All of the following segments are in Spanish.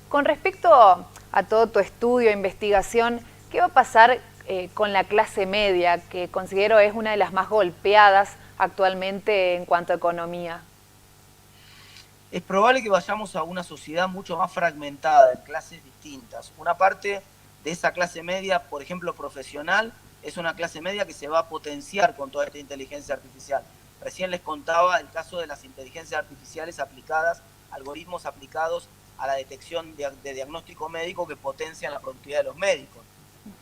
Con respecto a todo tu estudio, investigación, ¿qué va a pasar con la clase media, que considero es una de las más golpeadas actualmente en cuanto a economía? Es probable que vayamos a una sociedad mucho más fragmentada, en clases distintas. Una parte de esa clase media, por ejemplo, profesional, es una clase media que se va a potenciar con toda esta inteligencia artificial. Recién les contaba el caso de las inteligencias artificiales aplicadas, algoritmos aplicados a la detección de diagnóstico médico que potencian la productividad de los médicos.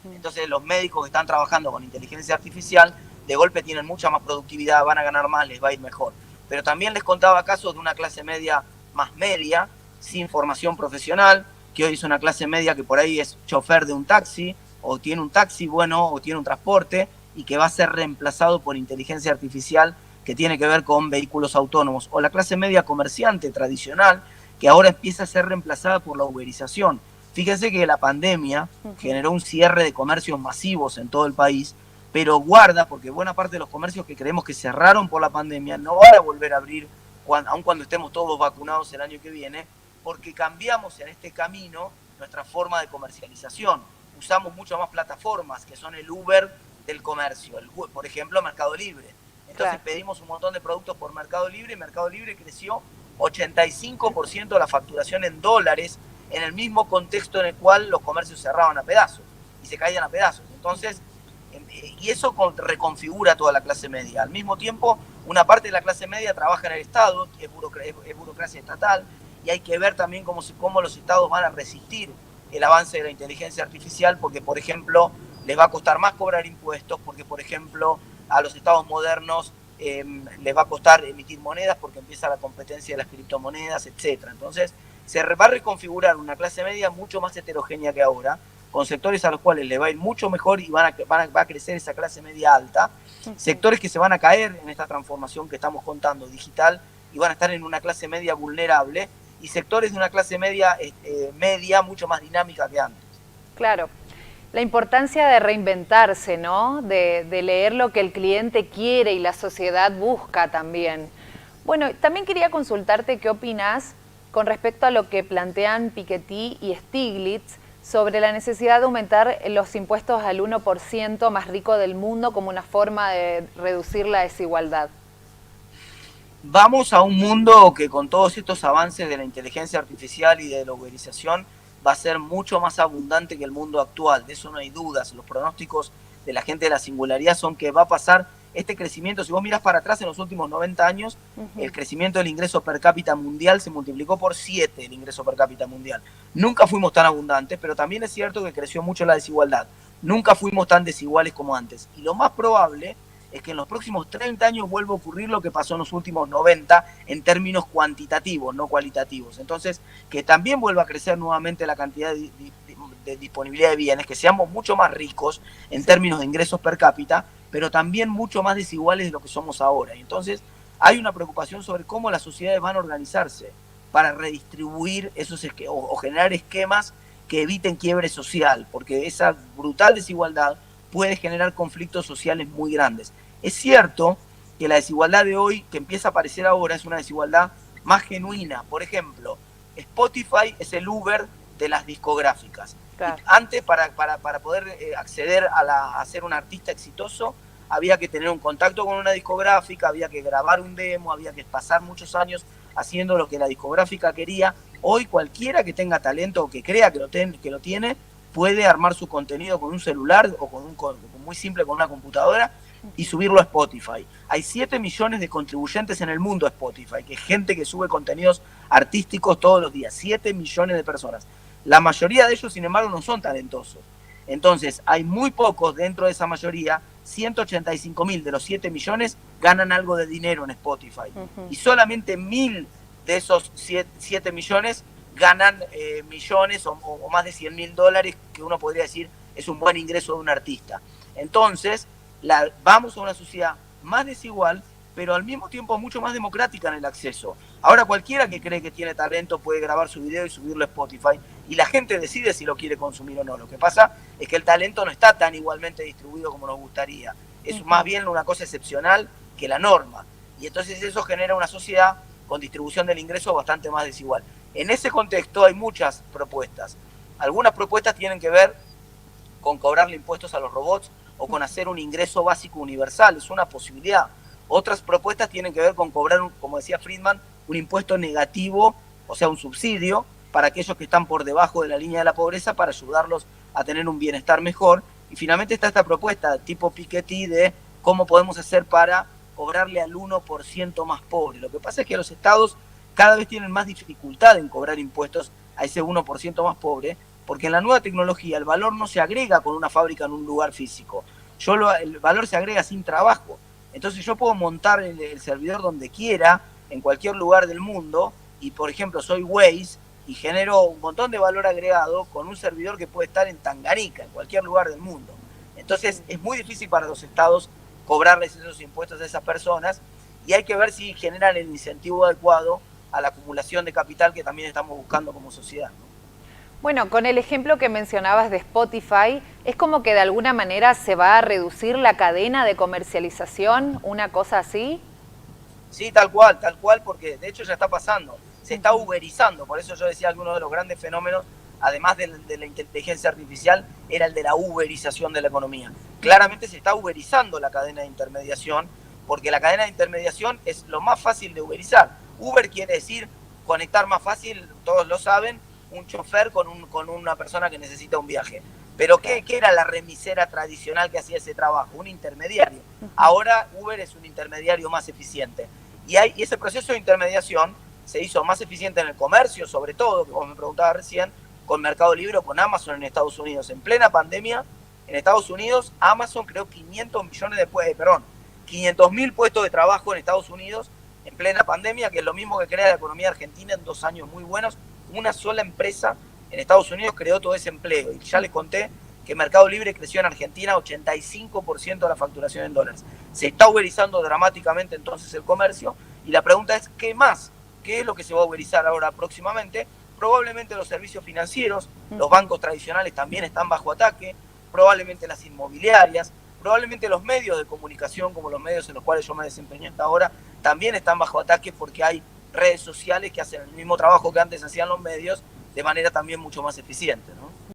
Entonces los médicos que están trabajando con inteligencia artificial de golpe tienen mucha más productividad, van a ganar más, les va a ir mejor. Pero también les contaba casos de una clase media más media, sin formación profesional, que hoy es una clase media que por ahí es chofer de un taxi, o tiene un taxi bueno, o tiene un transporte, y que va a ser reemplazado por inteligencia artificial que tiene que ver con vehículos autónomos. O la clase media comerciante tradicional, que ahora empieza a ser reemplazada por la uberización. Fíjense que la pandemia generó un cierre de comercios masivos en todo el país, pero guarda, porque buena parte de los comercios que creemos que cerraron por la pandemia no van a volver a abrir, aun cuando estemos todos vacunados el año que viene, porque cambiamos en este camino nuestra forma de comercialización. Usamos mucho más plataformas, que son el Uber del comercio, por ejemplo, Mercado Libre. Entonces Claro. pedimos un montón de productos por Mercado Libre, y Mercado Libre creció 85% de la facturación en dólares en el mismo contexto en el cual los comercios cerraban a pedazos y se caían a pedazos. Entonces, y eso reconfigura toda la clase media. Al mismo tiempo, una parte de la clase media trabaja en el Estado, es burocracia estatal, y hay que ver también cómo los estados van a resistir el avance de la inteligencia artificial, porque, por ejemplo, les va a costar más cobrar impuestos, porque, por ejemplo, a los estados modernos les va a costar emitir monedas porque empieza la competencia de las criptomonedas, etc. Entonces, se va a reconfigurar una clase media mucho más heterogénea que ahora, con sectores a los cuales le va a ir mucho mejor y va a crecer esa clase media alta, sectores que se van a caer en esta transformación que estamos contando digital y van a estar en una clase media vulnerable, y sectores de una clase media media mucho más dinámica que antes. Claro. La importancia de reinventarse, ¿no? De leer lo que el cliente quiere y la sociedad busca también. Bueno, también quería consultarte qué opinas con respecto a lo que plantean Piketty y Stiglitz sobre la necesidad de aumentar los impuestos al 1% más rico del mundo como una forma de reducir la desigualdad. Vamos a un mundo que, con todos estos avances de la inteligencia artificial y de la uberización, va a ser mucho más abundante que el mundo actual. De eso no hay dudas. Los pronósticos de la gente de la singularidad son que va a pasar este crecimiento. Si vos miras para atrás en los últimos 90 años, el crecimiento del ingreso per cápita mundial se multiplicó por 7, el ingreso per cápita mundial. Nunca fuimos tan abundantes, pero también es cierto que creció mucho la desigualdad. Nunca fuimos tan desiguales como antes. Y lo más probable es que en los próximos 30 años vuelva a ocurrir lo que pasó en los últimos 90 en términos cuantitativos, no cualitativos. Entonces, que también vuelva a crecer nuevamente la cantidad de disponibilidad de bienes, que seamos mucho más ricos en términos de ingresos per cápita, pero también mucho más desiguales de lo que somos ahora. Y entonces hay una preocupación sobre cómo las sociedades van a organizarse para redistribuir esos o generar esquemas que eviten quiebre social, porque esa brutal desigualdad puede generar conflictos sociales muy grandes. Es cierto que la desigualdad de hoy, que empieza a aparecer ahora, es una desigualdad más genuina. Por ejemplo, Spotify es el Uber de las discográficas. Claro. Antes, para poder acceder a ser un artista exitoso, había que tener un contacto con una discográfica, había que grabar un demo, había que pasar muchos años haciendo lo que la discográfica quería. Hoy cualquiera que tenga talento o que crea que lo tiene, puede armar su contenido con un celular o muy simple con una computadora y subirlo a Spotify. Hay 7 millones de contribuyentes en el mundo a Spotify, que es gente que sube contenidos artísticos todos los días. 7 millones de personas. La mayoría de ellos, sin embargo, no son talentosos. Entonces, hay muy pocos dentro de esa mayoría. 185.000 de los 7 millones ganan algo de dinero en Spotify. Y solamente 1.000 de esos 7 millones ganan millones o más de $100.000, que uno podría decir es un buen ingreso de un artista. Entonces, vamos a una sociedad más desigual, pero al mismo tiempo mucho más democrática en el acceso. Ahora cualquiera que cree que tiene talento puede grabar su video y subirlo a Spotify, y la gente decide si lo quiere consumir o no. Lo que pasa es que el talento no está tan igualmente distribuido como nos gustaría. Es más bien una cosa excepcional que la norma. Y entonces eso genera una sociedad con distribución del ingreso bastante más desigual. En ese contexto hay muchas propuestas. Algunas propuestas tienen que ver con cobrarle impuestos a los robots o con hacer un ingreso básico universal, es una posibilidad. Otras propuestas tienen que ver con cobrar, como decía Friedman, un impuesto negativo, o sea, un subsidio para aquellos que están por debajo de la línea de la pobreza para ayudarlos a tener un bienestar mejor. Y finalmente está esta propuesta tipo Piketty de cómo podemos hacer para cobrarle al 1% más pobre. Lo que pasa es que los estados cada vez tienen más dificultad en cobrar impuestos a ese 1% más pobre, porque en la nueva tecnología el valor no se agrega con una fábrica en un lugar físico. El valor se agrega sin trabajo. Entonces yo puedo montar el servidor donde quiera, en cualquier lugar del mundo, y por ejemplo soy Waze y genero un montón de valor agregado con un servidor que puede estar en Tanganica, en cualquier lugar del mundo. Entonces es muy difícil para los estados cobrarles esos impuestos a esas personas y hay que ver si generan el incentivo adecuado a la acumulación de capital que también estamos buscando como sociedad, ¿no? Bueno, con el ejemplo que mencionabas de Spotify, ¿es como que de alguna manera se va a reducir la cadena de comercialización, una cosa así? Sí, tal cual, porque de hecho ya está pasando. Se está uberizando, por eso yo decía que uno de los grandes fenómenos, además de la inteligencia artificial, era el de la uberización de la economía. Claramente se está uberizando la cadena de intermediación, porque la cadena de intermediación es lo más fácil de uberizar. Uber quiere decir conectar más fácil, todos lo saben, un chofer con una persona que necesita un viaje. Pero ¿qué era la remisera tradicional que hacía ese trabajo? Un intermediario. Ahora Uber es un intermediario más eficiente. Y ese proceso de intermediación se hizo más eficiente en el comercio, sobre todo, que vos me preguntabas recién, con Mercado Libre o con Amazon en Estados Unidos. En plena pandemia, en Estados Unidos, Amazon creó 500.000 puestos de trabajo en Estados Unidos en plena pandemia, que es lo mismo que crea la economía argentina en 2 años muy buenos. Una sola empresa en Estados Unidos creó todo ese empleo. Y ya les conté que Mercado Libre creció en Argentina 85% de la facturación en dólares. Se está uberizando dramáticamente entonces el comercio. Y la pregunta es, ¿qué más? ¿Qué es lo que se va a uberizar ahora próximamente? Probablemente los servicios financieros, los bancos tradicionales también están bajo ataque, probablemente las inmobiliarias, probablemente los medios de comunicación, como los medios en los cuales yo me desempeñé hasta ahora, también están bajo ataque porque hay redes sociales que hacen el mismo trabajo que antes hacían los medios de manera también mucho más eficiente, ¿no?